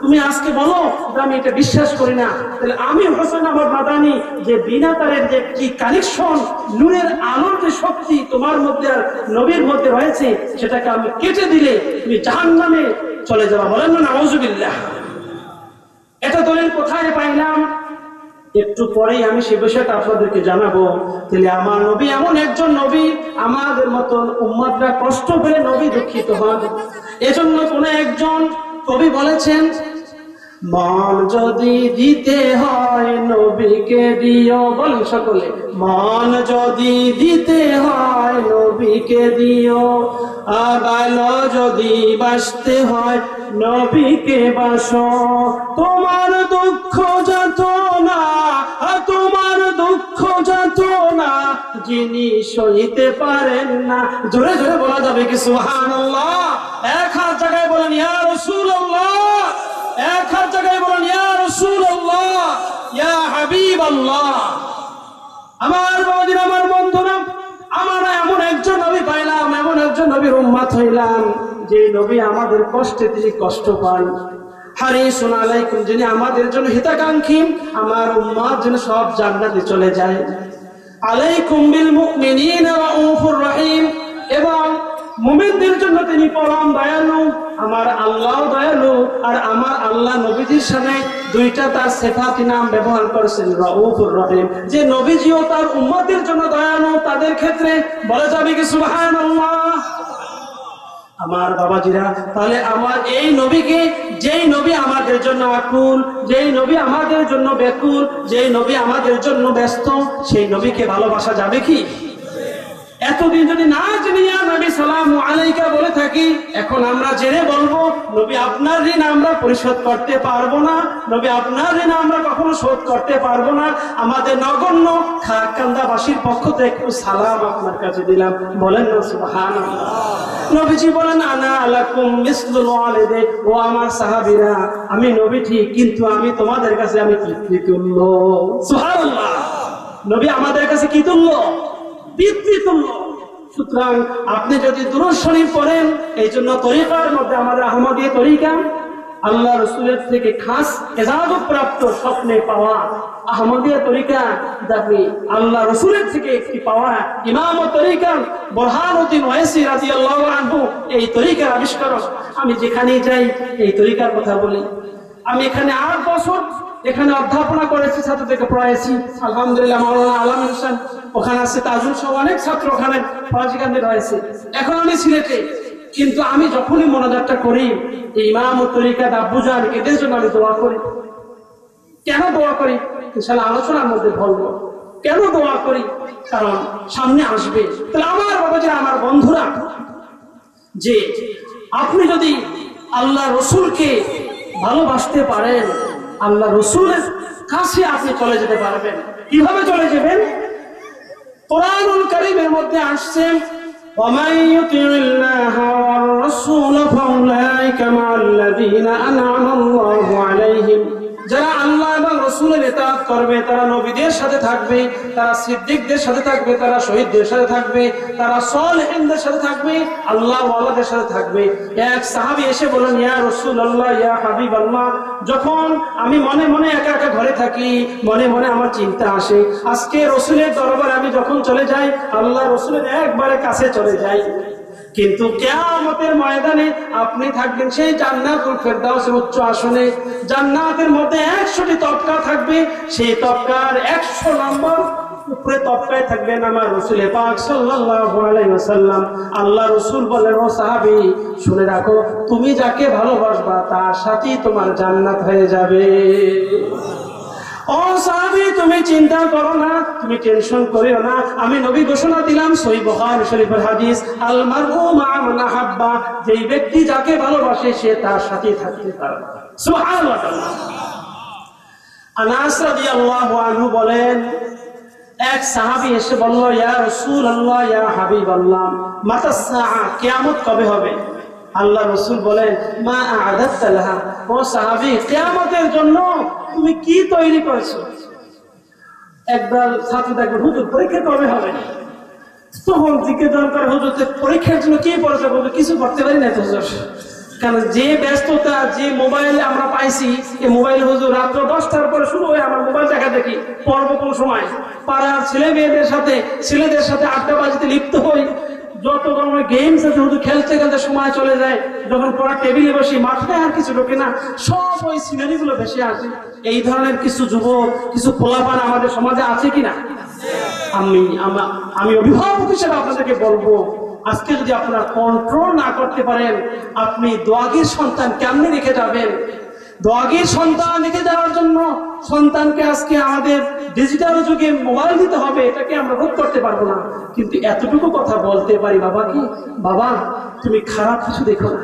তুমি আজকে বলো আমি এটা বিশ্বাস করি না। তাহলে আমি হুসাইন আহমদ মাদানী যে বিনা তারের যে কি কানেকশন, নূরের আলোর যে শক্তি তোমার মধ্যে আর নবীর মধ্যে রয়েছে, সেটাকে আমি কেটে দিলে তুমি জাহান্নামে চলে যাবা। বলেন না নাউযুবিল্লাহ। এটা দলিল কোথায় পাইলাম? একটু পরেই আমি সে বিষয়টা আপনাদেরকে জানাবো। তাহলে আমার নবী এমন একজন নবী, আমাদের মতন উম্মতরা কষ্ট পেলে নবী দুঃখিত হন। এজন্য কোন একজন কবি বলেছেন, মন যদি দিতে হয় নবীকে দিও। বলেন সকলে, মন যদি দিতে হয় নবীকে দিও, ভালো যদি বাসতে হয় নবীকে বাসো। তোমার দুঃখ যাতনা, তোমার দুঃখ যাতনা যিনি সইতে পারেন না। জোরে জোরে বলা যাবে কি সুবহানাল্লাহ? এক হাত জায়গায় বলেন ইয়া রাসূলুল্লাহ, এক হাত জায়গায় বলেন ইয়া রাসূলুল্লাহ, ইয়া হাবিবাল্লাহ। আমার বাবাজিরা, আমার বন্ধুরা, আমরা এমন একজন নবী পাইলাম, এমন একজন নবীর উম্মত হইলাম যে নবী আমাদের কষ্টে তিনি কষ্ট পান। হারিসুন আলাইকুম, যিনি আমাদের জন্য হিতাকাঙ্ক্ষী, আমার উম্মত যেন সব জান্নাতে চলে যায়। আলাইকুম বিল মুমিনিনা রাউফুর রহিম, এবং মুমিনদের জন্য তিনি পরম দয়ালু। আমার আল্লাহ দয়ালু, আর আমার আল্লাহ নবীজির সামনে দুইটা তার সিফাতি নাম ব্যবহার করেছেন, রাউফুর রহিম। যে নবীজিও তার উম্মতের জন্য দয়ালু, তাদের ক্ষেত্রে বলা যাবে কি সুবহানাল্লাহ? আমার বাবাজিরা, তাহলে আমার এই নবীকে, যেই নবী আমাদের জন্য আকুল, যেই নবী আমাদের জন্য ব্যাকুল, যেই নবী আমাদের জন্য ব্যস্ত, সেই নবীকে ভালোবাসা যাবে কি? এতদিন যদি না জেনে নবী সালামু আলাইকা বলে থাকি, এখন আমরা জেনে বলবো নবী আপনার ঋণ আমরা পরিশোধ করতে পারবো না, নবী আপনার ঋণ আমরা কখনো শোধ করতে পারবো না। আমাদের নগণ্য খারাকান্দাবাসীর পক্ষ থেকে একটু সালাম আপনার কাছে দিলাম, বলেন না সুবহানাল্লাহ। নবীজি বলেন আনা আলাকুম মিসলুল ওয়ালিদে, ও আমার সাহাবীরা, আমি নবী ঠিক, কিন্তু আমি তোমাদের কাছে আমি পিতৃতুল্য। সুবহানাল্লাহ। নবী আমাদের কাছে কি তুল্য? পিতৃতুল্য। সুতরাং আপনি যদি দুরূদ শরীফ পড়েন, এই জন্য তরিকার মধ্যে আমাদের আহমদীয় তরিকা, আল্লাহ রাসূলের থেকে খাস ইজাজত প্রাপ্ত, স্বপ্নে পাওয়া আহমদীয় তরিকা, যাকে আল্লাহ রাসূলের থেকে একটি পাওয়া ইমাম তরিকা বুরহানুদ্দিন ওয়াইসি রাদিয়াল্লাহু আনহু, এই তরিকার আবিষ্কারক। আমি যেখানেই যাই এই তরিকার কথা বলি। আমি এখানে 8 বছর এখানে অধ্যাপনা করেছি, ছাত্রদেরকে পড়াইছি, আলহামদুলিল্লাহ। মাওলানা আলামিন হোসেন ওখানে আছে, তাজুল সহ অনেক ছাত্র ওখানে পড়াশোনা রয়েছে। এখন আমি সিলেটে, কিন্তু আমি যখনই মোনাজাতটা করি, এই ইমাম তরিকা আব্বুজান এদের জন্য আমি দোয়া করি। কেন দোয়া করি ইনশাআল্লাহ আলোচনার মধ্যে বলবো। কেন দোয়া করি? কারণ সামনে আসবে। তাহলে আমার বাবাজিরা, আমার বন্ধুরা, যে আপনি যদি আল্লাহ রসুলকে ভালোবাসতে পারেন, আল্লাহ রসুলের কাছে আপনি চলে যেতে পারবেন। কিভাবে চলে যাবেন? কোরআনুল কারীমের মধ্যে আসছে, وَمَن يُطِعِ اللَّهَ وَالرَّسُولَ فَأُولَٰئِكَ مَعَ الَّذِينَ أَنْعَمَ اللَّهُ عَلَيْهِمْ। যারা আল্লাহ এবং রাসূলের ইতাআত করবে, তারা নবীদের সাথে থাকবে, তারা সিদ্দিকদের সাথে থাকবে, তারা শহীদদের সাথে থাকবে, তারা সালেহিনদের সাথে থাকবে, আল্লাহ ওয়ালাদের সাথে থাকবে। এক সাহাবী এসে বলেন, ইয়া রাসূলুল্লাহ, ইয়া হাবিবাল্লাহ, যখন আমি মনে মনে একা একা ঘরে থাকি, মনে মনে আমার চিন্তা আসে, আজকে রাসূলের দরবারে আমি যখন চলে যাই, আল্লাহ রাসূলের একবারে কাছে চলে যাই, কিন্তু কিয়ামতের ময়দানে আপনি থাকবেন সেই জান্নাতুল ফেরদাউসের উচ্চ আসনে। জান্নাতের মধ্যে 100টি তবকা থাকবে, সেই তবকার 100 নম্বর উপরে তবকায় থাকবেন আমার রাসূল পাক সাল্লাল্লাহু আলাইহি ওয়াসাল্লাম। আল্লাহ রাসূল বলেন, ও সাহাবী, শুনে রাখো, তুমি যাকে ভালোবাসবা তার সাথেই তোমার জান্নাত হয়ে যাবে। ও সাহাবী, তুমি চিন্তা করো না, তুমি টেনশন করিও না। আমি নবী ঘোষণা দিলাম, সহিহ বুখারী শরীফের হাদিস, আল মারউ মা মান আহাব্বা, যেই ব্যক্তি যাকে ভালোবাসে সে তার সাথেই থাকতে পারবে। সুবহানাল্লাহ। আনাস রাদিয়াল্লাহু আনহু বলেন, এক সাহাবী এসে বলল, ইয়া রাসূলুল্লাহ, ইয়া হাবিবাল্লাহ, মাতা সাআ, কিয়ামত কবে হবে? আল্লাহ রাসূল বলেন, মা আ'দাদতা লাহা, ও সাহাবী, কিয়ামতের জন্য তুমি কি তৈরি করেছো? একবার ছাত্র দেখবে, হুজুর পরীক্ষা কবে হবে? তখন জিজ্ঞেস করে, হুজুর পরীক্ষার জন্য কি পড়াশোনা করবে? কিছু করতে পারি না হুজুর, কারণ যে ব্যস্ততা, যে মোবাইল আমরা পাইছি, এই মোবাইল হুজুর রাত্র 10টার পরে শুরু হয়ে আমার মোবাইল দেখা দেখি, পর্ব কোন সময় পাড়ার ছেলে মেয়েদের সাথে, ছেলেদের সাথে আড্ডাবাজিতে লিপ্ত হই, যত ধরনের গেমস আছে হুজুর খেলতে খেলতে সময় চলে যায়। যখন পড়া টেবিলে বসি, মাথায় আর কিছু ঢোকে না, সব ওই সিনারি গুলো ভেসে আসে। এই ধরনের কিছু যুবক, কিছু পোলাপান আমাদের সমাজে আছে কিনা? আমি অভিভাবক হিসেবে আপনাদেরকে বলবো, আজকে যদি আপনারা কন্ট্রোল না করতে পারেন, আপনি দোয়াগীর সন্তান কেমনে রেখে যাবেন? দোয়াগির সন্তান লিখে দেওয়ার জন্য সন্তানকে আজকে আমাদের ডিজিটাল যুগে মোবাইল দিতে হবে, এটাকে আমরা রোধ করতে পারবো না, কিন্তু এতটুকু কথা বলতে পারি বাবা কি, বাবা তুমি খারাপ কিছু দেখো না।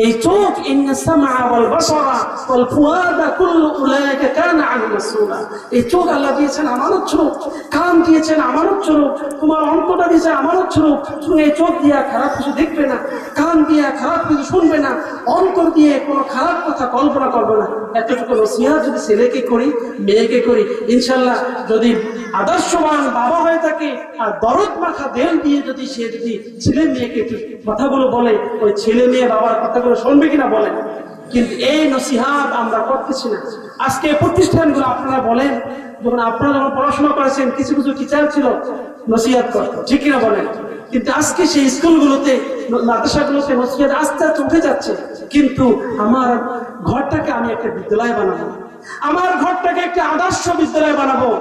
এই চোখ ইন্না সামআ ওয়াল বাসারা ওয়াল ফুআদা কুল্লু উলাইকা কানা আনহু মাসউলা, এই চোখ আল্লাহ দিয়েছেন আমানত স্বরূপ, কান দিয়েছেন আমানত স্বরূপ, তোমার অন্তরটা দিয়েছেন আমানত স্বরূপ। তুমি এই চোখ দিয়ে খারাপ কিছু দেখবে না, কান দিয়ে খারাপ কিছু শুনবে না, অন্তর দিয়ে কোনো খারাপ কথা কল্পনা করবে না। এতটুকু নসিহত যদি ছেলেকে করি মেয়েকে করি, ইনশাআল্লাহ যদি আদর্শবান বাবা হয়ে থাকে আর দরদ মাখা দেল দিয়ে যদি সে যদি ছেলে মেয়েকে কথাগুলো বলে, ওই ছেলে মেয়ে বাবার কথাগুলো শুনবে কিনা বলেন। কিন্তু এই নসিহত আমরা করতেছি না। আজকে প্রতিষ্ঠানগুলো আপনারা বলেন, যখন আপনারা যখন পড়াশোনা করেছেন কিছু কিছু টিচার ছিল নসিহত করতো, ঠিক কিনা বলেন, কিন্তু আজকে সেই স্কুলগুলোতে মাদ্রাসাগুলোতে নসিহত আস্তে আস্তে উঠে যাচ্ছে। কিন্তু আমার ঘরটাকে আমি একটা বিদ্যালয় বানাবো, আমার ঘরটাকে একটা আদর্শ বিদ্যালয় বানাবো।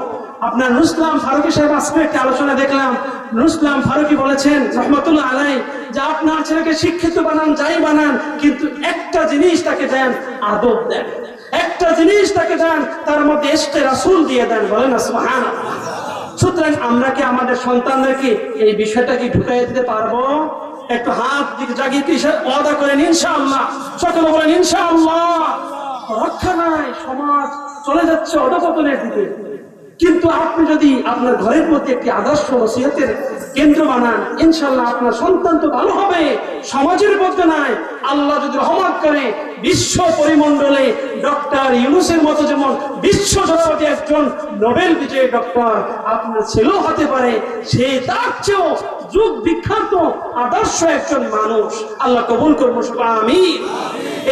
আপনার নুরুল ইসলাম ফারুকী সাহেব আজকে একটা আলোচনা দেখলাম, নুরুল ইসলাম ফারুকী বলেছেন রহমতুল্লাহ আলাইহি যে আপনার ছেলেকে শিক্ষিত বানান, যাই বানান, কিন্তু একটা জিনিস তাকে দেন, আদব দেন, একটা জিনিস তাকে দেন, তার মধ্যে ইশকে রাসূল দিয়ে দেন। বলেন না সুবহানাল্লাহ। সুতরাং আমরা কি আমাদের সন্তানদেরকে এই বিষয়টা কি ঢুকাই দিতে পারবো? একটু হাত দিকে জাগিয়ে কি ওয়াদা করেন ইনশাআল্লাহ, সকলে বলেন ইনশাআল্লাহ। রক্ষা নাই, সমাজ চলে যাচ্ছে অধঃপতনের দিকে। কিন্তু আপনি যদি আপনার ঘরের মধ্যে একটি আদর্শ নসিহতের কেন্দ্র বানান, ইনশাআল্লাহ আপনার সন্তান তো ভালো হবে, সমাজের মধ্যে নাই। আল্লাহ যদি রহমত করে বিশ্ব পরিমণ্ডলে ডক্টর ইউনূসের মতো যেমন বিশ্ব জগতে একজন নোবেল বিজয়ী ডক্টর আপনার ছেলেও হতে পারে, সে তার চেয়েও যুগ বিখ্যাত আদর্শ একজন মানুষ। আল্লাহ কবুল করবো, আমিন।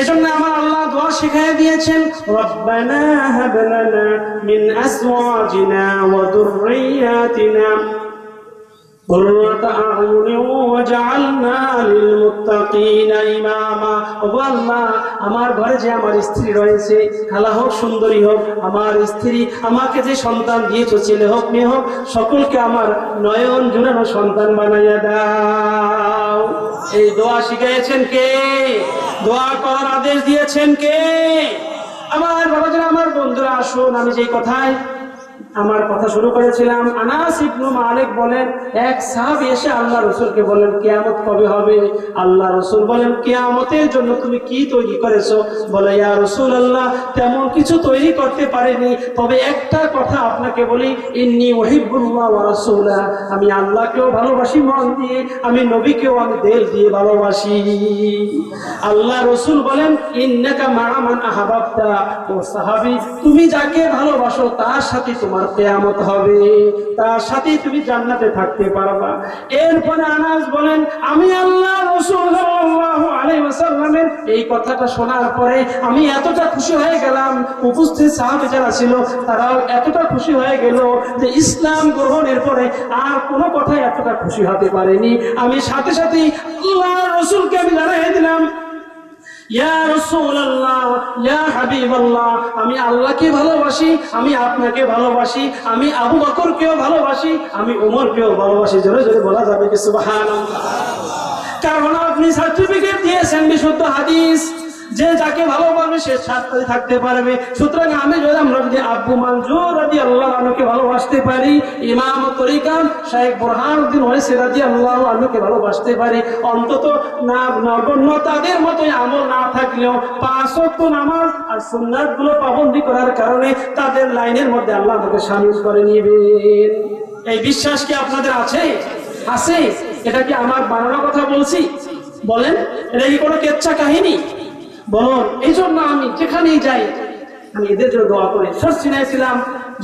এজন্য আমার আল্লাহ দোয়া শিখিয়ে দিয়েছেন, রব্বানা হাব লানা মিন আজওয়াজিনা ওয়া যুররিয়াতিনা কুররাতা আ'য়ুনিন ওয়াজআলনা লিল মুত্তাকিনা ইমামা। ওগো আল্লাহ, আমার ঘরে যে আমার স্ত্রী রয়েছে, খালা হোক সুন্দরী হোক, আমার স্ত্রী আমাকে যে সন্তান দিয়েছো, ছেলে হোক মেয়ে হোক, সকলকে আমার নয়ন জুড়ানো সন্তান বানাইয়া দাও। এই দোয়া শিখিয়েছেন কে? দোয়া করার আদেশ দিয়েছেন কে? আমার বাবাজান, আমার বন্ধুরা, আসুন আমি যে কথায় আমার কথা শুরু করেছিলাম, আনাস ইবনে মালিক বলেন, এক সাহাবী এসে আল্লাহ রাসূলকে বলেন, কিয়ামত কবে হবে? আল্লাহ রাসূল বলেন, কিয়ামতের জন্য তুমি কি তৈরি করেছো? বলে, ইয়া রাসূলুল্লাহ, তেমন কিছু তৈরি করতে পারিনি, তবে একটা কথা আপনাকে বলি, ইন্নী উহিব্বুল্লাহ ওয়া রাসূলা, আমি আল্লাহকেও ভালোবাসি মন দিয়ে, আমি নবীকেও আমি দিল দিয়ে ভালোবাসি। আল্লাহ রাসূল বলেন, ইন্নাকা মা'a মান আহাবাবতা, ও সাহাবী, তুমি যাকে ভালোবাসো তার সাথে তোমার কিয়ামত হবে, তার সাথে তুমি জান্নাতে থাকতে পারবা। এরপরে আনাস বলেন, আমি আল্লাহ রাসূল সাল্লাল্লাহু আলাইহি ওয়াসাল্লামের এই কথাটা শোনার পরে আমি এতটা খুশি হয়ে গেলাম, উপস্থিত সাহাবী যারা ছিল তারাও এতটা খুশি হয়ে গেল যে ইসলাম গ্রহণের পরে আর কোনো কথাই এতটা খুশি হতে পারেনি। আমি সাথে সাথেই আল্লাহ রাসূলকে আমি জানিয়ে দিলাম, ইয়া রাসূলুল্লাহ, ইয়া হাবিবাল্লাহ, আমি আল্লাহকে ভালোবাসি, আমি আপনাকে ভালোবাসি, আমি আবু বকরকেও ভালোবাসি, আমি ওমরকেও ভালোবাসি। জোরে জোরে বলা যাবে কি সুবহানাল্লাহ? কারণ আপনি সার্টিফিকেট দিয়েছেন বিশুদ্ধ হাদিস, যে যাকে ভালোবাসবে সে সাথে থাকতে পারবে। সুতরাং আমি যদি আমরা যদি আব্বু মনজুর রাদিয়াল্লাহু আনহুকে ভালোবাসতে পারি, ইমাম তরিকাত শাইখ বুরহানুদ্দিন ওয়াইসি রাদিয়াল্লাহু আনহুকে ভালোবাসতে পারি, অন্তত নগণ্য তাদের মতোই আমল না থাকলেও 5 ওয়াক্ত নামাজ আর সুন্নাতগুলো পাবন্দি করার কারণে তাদের লাইনের মধ্যে আল্লাহ আমাকে শামিল করে নেবেন। এই বিশ্বাস কি আপনাদের আছে? আছে? এটা কি আমার বানানো কথা বলছি? বলেন, এটা কি কোনো কেচ্ছা কাহিনী? বলুন। এই জন্য আমি যেখানেই যাই আমি এদের জন্য দোয়া করি। সরসিনায় ছিলাম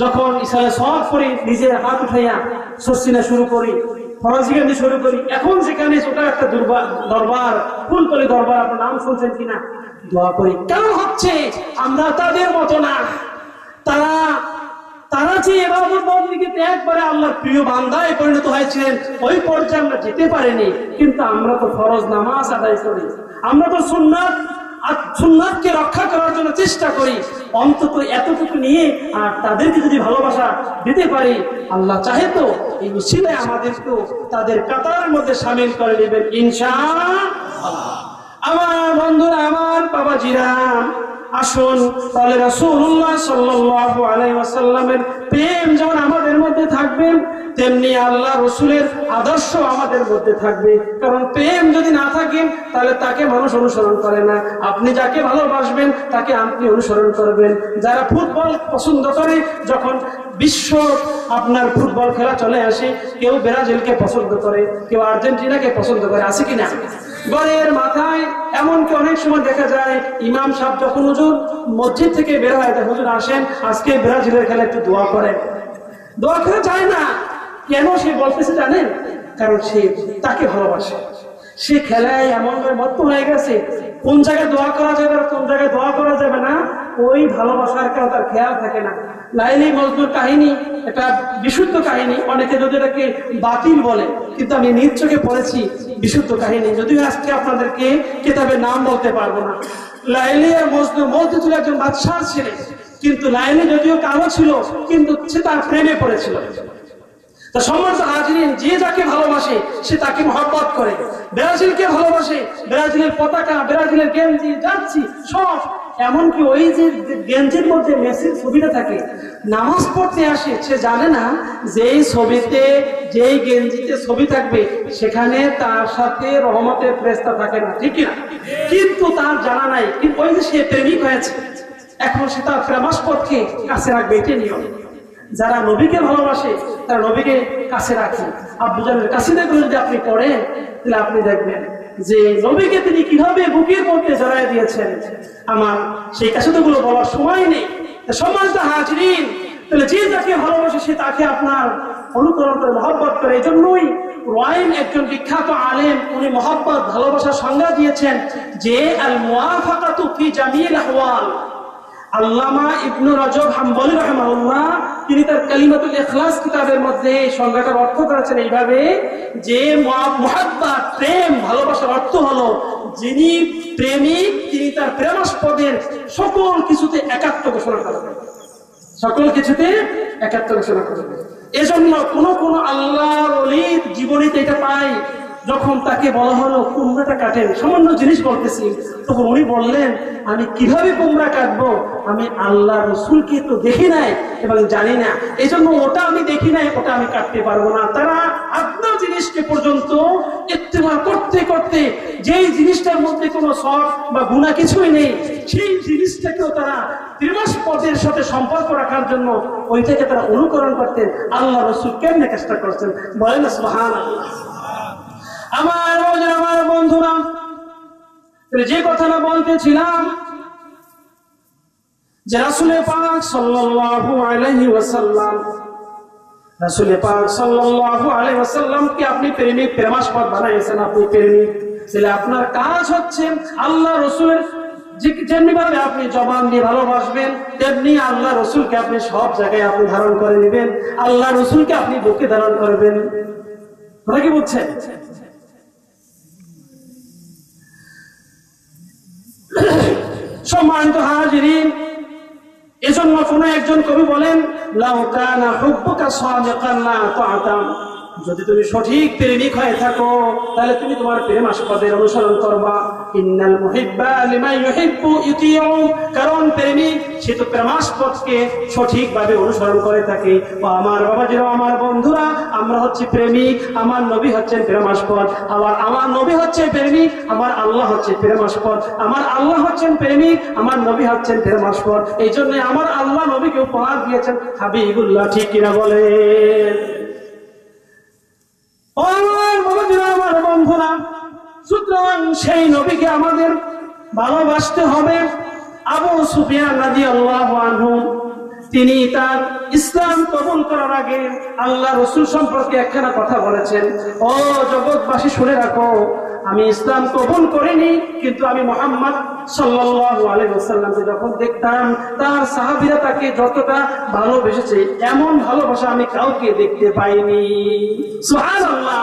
যখন ইসালে সওয়াব করি, নিজের হাত উঠাইয়া সরসিনা শুরু করি, ফরাজিগান্দি শুরু করি। এখন সেখানে ছোট একটা দরবার, ফুলতলি দরবার, আপনার নাম শুনছেন কিনা, দোয়া করি। কারণ হচ্ছে আমরা তাদের মতো না, তারা যে ইবাদত বন্দেগীতে একবারে আল্লাহর প্রিয় বান্দায় পরিণত হয়েছিলেন, ওই পর্যায়ে আমরা যেতে পারিনি। কিন্তু আমরা তো ফরজ নামাজ আদায় করি, আমরা তো সুন্নাতকে রক্ষা করার জন্য চেষ্টা করি। অন্তত এতটুকু নিয়ে আর তাদেরকে যদি ভালোবাসা দিতে পারি, আল্লাহ চাহে তো এই উসিলায় আমাদেরকেও তাদের কাতারের মধ্যে শামিল করে নেবেন ইনশাআল্লাহ। আমার বন্ধুরা, আমার বাবাজিরা, আসুন তাহলে রাসূলুল্লাহ সাল্লাল্লাহু আলাইহি ওয়াসাল্লামের প্রেম যেমন আমাদের মধ্যে থাকবে, তেমনি আল্লাহ রসুলের আদর্শ আমাদের মধ্যে থাকবে। কারণ প্রেম যদি না থাকে তাহলে তাকে মানুষ অনুসরণ করে না। আপনি যাকে ভালোবাসবেন তাকে আপনি অনুসরণ করবেন। যারা ফুটবল পছন্দ করে, যখন বিশ্ব আপনার ফুটবল খেলা চলে আসে, কেউ ব্রাজিলকে পছন্দ করে, কেউ আর্জেন্টিনাকে পছন্দ করে, আছে কিনা? ঘরের মাথায় এমনকি অনেক সময় দেখা যায় ইমাম সাহেব যখন হুজুর মসজিদ থেকে বের হয়, হুজুর আসেন আজকে ব্রাজিলের খেলা একটু দোয়া করেন। দোয়া করে যায় না, কেন সে বলতেছে জানেন? কারণ সে তাকে ভালোবাসে। সে খেলায় এমন মত্ত হয়ে গেছে, কোন জায়গায় দোয়া করা যাবে আর কোন জায়গায় দোয়া করা যাবে না ওই ভালোবাসার কেউ তার খেয়াল থাকে না। লাইলি মজনুর কাহিনী এটা বিশুদ্ধ কাহিনী, অনেকে যদি এটাকে বাতিল বলে, কিন্তু আমি নিজ চোখে পড়েছি বিশুদ্ধ কাহিনী, যদিও আজকে আপনাদেরকে কিতাবের নাম বলতে পারবো না। লাইলি আর মজনু, মজনু ছিল একজন বাদশার ছেলে, কিন্তু লাইলি যদিও কালো ছিল কিন্তু সে তার প্রেমে পড়েছিল। তা সম্মানিত হাজিরিন, যে যাকে ভালোবাসে সে তাকে মহব্বত করে। ব্রাজিলকে ভালোবাসে, ব্রাজিলের পতাকা, ব্রাজিলের গেঞ্জি, জার্সি সব, এমনকি ওই যে গেঞ্জির মধ্যে মেসির ছবিটা থাকে, নামাজ পড়তে আসে, সে জানে না যেই ছবিতে, যেই গেঞ্জিতে ছবি থাকবে সেখানে তার সাথে রহমতের ফেরেশতা থাকে না, ঠিক না? কিন্তু তার জানা নাই, কিন্তু ওই যে সে প্রেমিক হয়েছে, এখন সে তার প্রেমাস্পদকে কাছে রাখবে, এটাই নিয়ম। যারা নবীকে ভালোবাসে তারা নবীকে কাছে রাখে। আব্দু জানের কাসিদাগুলো যদি আপনি পড়েন তাহলে আপনি দেখবেন যে নবীকে তিনি কিভাবে বুকের মধ্যে জড়ায় দিয়েছেন। আমার সেই কাসিদাগুলো বলার সময় নেই। সম্মানিত হাজিরিন, তাহলে যে যাকে ভালোবাসে সে তাকে আপনার অনুকরণ করে, মহব্বত করে। এই জন্যই রুয়াইম একজন বিখ্যাত আলেম, উনি মহব্বত ভালোবাসার সংজ্ঞা দিয়েছেন যে আল মুওয়াফাকাতু ফি জামিল আহওয়াল। আল্লামা ইবনু রজব হাম্বলি রাহিমাহুল্লাহ তিনি তার কালিমাতুল ইখলাস কিতাবের মধ্যে সংজ্ঞাটার অর্থ করেছেন এইভাবে যে মুহাব্বত, প্রেম, ভালোবাসার অর্থ হলো যিনি প্রেমিক তিনি তার প্রেমাস্পদের সকল কিছুতে একাত্ম ঘোষণা করবেন, সকল কিছুতে একাত্ম ঘোষণা করবেন। এজন্য কোন আল্লাহর ওলির জীবনীতে এটা পাই, যখন তাকে বলা হলো কুমড়াটা কাটেন, সামান্য জিনিস বলতেছি, তখন উনি বললেন আমি কিভাবে কুমড়া কাটবো, আমি আল্লাহ রসুলকে তো দেখি নাই এবং জানি না, এই জন্য ওটা আমি দেখি নাই, ওটা আমি কাটতে পারবো না। তারা আপনার জিনিসকে পর্যন্ত ইত্তেবা করতে করতে যেই জিনিসটার মধ্যে কোনো সব বা গুনাহ কিছুই নেই, সেই জিনিসটাকেও তারা প্রেমাস্পদের সাথে সম্পর্ক রাখার জন্য ওইটাকে তারা অনুকরণ করতেন। আল্লাহ রসুল কেমনে চেষ্টা করছেন বলেন না সুবহানাল্লাহ। আমার বন্ধুরা, যে কথাটা বলতেছিলাম যে রাসূল পাক সাল্লাল্লাহু আলাইহি ওয়াসাল্লাম, রাসূল পাক সাল্লাল্লাহু আলাইহি ওয়াসাল্লামকে আপনি প্রেমিক, প্রেমাস্পদ বানাইছেন, আপনি প্রেমিক, তাহলে আপনার কাজ হচ্ছে আল্লাহ রসুলের যেমনি ভাবে আপনি জবান দিয়ে ভালোবাসবেন, তেমনি আল্লাহ রসুলকে আপনি সব জায়গায় আপনি ধারণ করে নেবেন, আল্লাহ রসুলকে আপনি বুকে ধারণ করবেন। কথা কি বুঝছেন? সম্মানিত হাজিরিন, এজন্য কোন একজন কবি বলেন লাউ কানা হুব্বুকা সাদিকান লা তা'তাম, যদি তুমি সঠিক প্রেমিক হয়ে থাকো তাহলে তুমি তোমার প্রেমাস্পদের অনুসরণ করবা। ইন্নাল মুহিব্বা লিমান ইউহিব্বু ইউতিউ, কারণ প্রেমিক সে তো প্রেমাস্পদকে সঠিকভাবে অনুসরণ করে থাকে। ও আমার বাবাজিরা, আমার বন্ধুরা, আমরা হচ্ছে প্রেমিক, আমার নবী হচ্ছেন প্রেমাস্পদ, আমার নবী হচ্ছে প্রেমিক, আমার আল্লাহ হচ্ছে প্রেমাস্পদ, আমার আল্লাহ হচ্ছেন প্রেমিক, আমার নবী হচ্ছেন প্রেমাস্পদ। এই জন্য আমার আল্লাহ নবীকে উপহার দিয়েছেন হাবিবুল্লাহ, ঠিক কিনা বলেন? আমার বন্ধুরা, সুতরাং সেই নবীকে আমাদের ভালোবাসতে হবে। আবু সুফিয়ান রাদিয়াল্লাহু আনহু তিনি তার ইসলাম কবুল করার আগে আল্লাহ রসুল সম্পর্কে একখানা কথা বলেছেন, ও জগৎবাসী শুনে রাখো, আমি ইসলাম কবুল করিনি, কিন্তু আমি মুহাম্মদ সাল্লাল্লাহু আলাইহি ওয়াসাল্লামকে যখন দেখতাম তার সাহাবীরা তাকে যতটা ভালোবেসেছে এমন ভালোবাসা আমি কাউকে দেখতে পাইনি। সুবহানাল্লাহ।